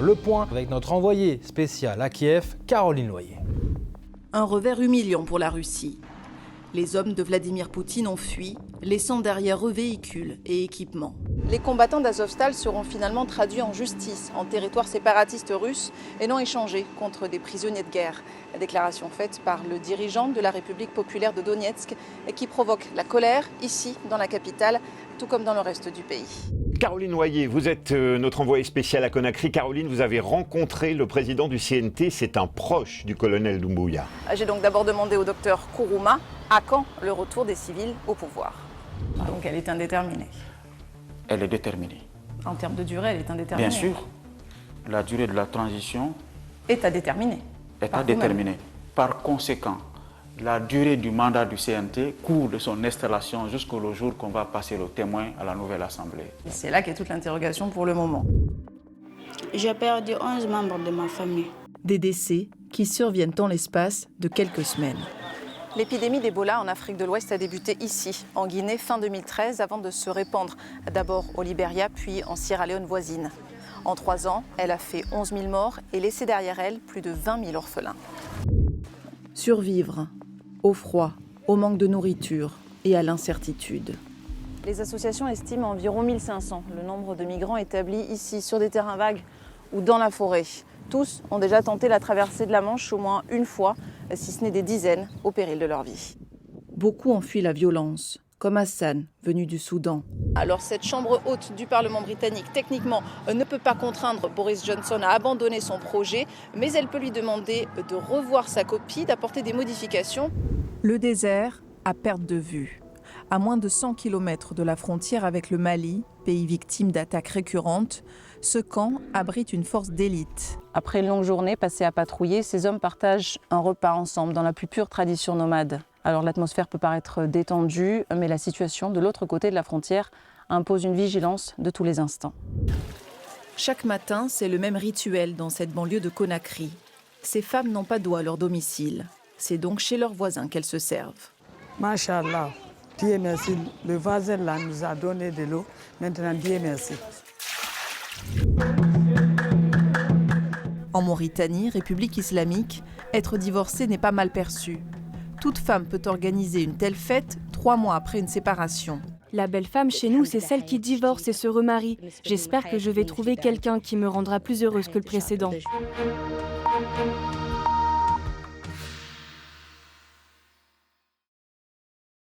Le point avec notre envoyée spéciale à Kiev, Caroline Loyer. Un revers humiliant pour la Russie. Les hommes de Vladimir Poutine ont fui, laissant derrière eux véhicules et équipements. Les combattants d'Azovstal seront finalement traduits en justice, en territoire séparatiste russe, et non échangés contre des prisonniers de guerre. La déclaration faite par le dirigeant de la République populaire de Donetsk et qui provoque la colère ici, dans la capitale, tout comme dans le reste du pays. Caroline Loyer, vous êtes notre envoyée spéciale à Conakry. Caroline, vous avez rencontré le président du CNT, c'est un proche du colonel Doumbouya. J'ai donc d'abord demandé au docteur Kourouma à quand le retour des civils au pouvoir. Donc elle est indéterminée. Elle est déterminée. En termes de durée, elle est indéterminée. Bien sûr, la durée de la transition est à déterminer. Est à déterminer. Par conséquent, la durée du mandat du CNT court de son installation jusqu'au jour qu'on va passer le témoin à la nouvelle Assemblée. C'est là qu'est toute l'interrogation pour le moment. J'ai perdu 11 membres de ma famille. Des décès qui surviennent en l'espace de quelques semaines. L'épidémie d'Ebola en Afrique de l'Ouest a débuté ici, en Guinée, fin 2013, avant de se répandre d'abord au Libéria, puis en Sierra Leone voisine. En 3 ans, elle a fait 11 000 morts et laissé derrière elle plus de 20 000 orphelins. Survivre au froid, au manque de nourriture et à l'incertitude. Les associations estiment environ 1500 le nombre de migrants établis ici, sur des terrains vagues ou dans la forêt. Tous ont déjà tenté la traversée de la Manche au moins une fois, si ce n'est des dizaines, au péril de leur vie. Beaucoup ont fui la violence, comme Hassan, venu du Soudan. Alors cette chambre haute du Parlement britannique, techniquement, ne peut pas contraindre Boris Johnson à abandonner son projet, mais elle peut lui demander de revoir sa copie, d'apporter des modifications. Le désert à perte de vue. À moins de 100 km de la frontière avec le Mali, pays victime d'attaques récurrentes, ce camp abrite une force d'élite. Après une longue journée passée à patrouiller, ces hommes partagent un repas ensemble dans la plus pure tradition nomade. Alors l'atmosphère peut paraître détendue, mais la situation de l'autre côté de la frontière impose une vigilance de tous les instants. Chaque matin, c'est le même rituel dans cette banlieue de Conakry. Ces femmes n'ont pas d'eau à leur domicile. C'est donc chez leurs voisins qu'elles se servent. Machallah, Dieu merci, le voisin là nous a donné de l'eau. Maintenant, Dieu merci. En Mauritanie, République islamique, être divorcée n'est pas mal perçu. Toute femme peut organiser une telle fête 3 mois après une séparation. La belle femme chez nous, c'est celle qui divorce et se remarie. J'espère que je vais trouver quelqu'un qui me rendra plus heureuse que le précédent.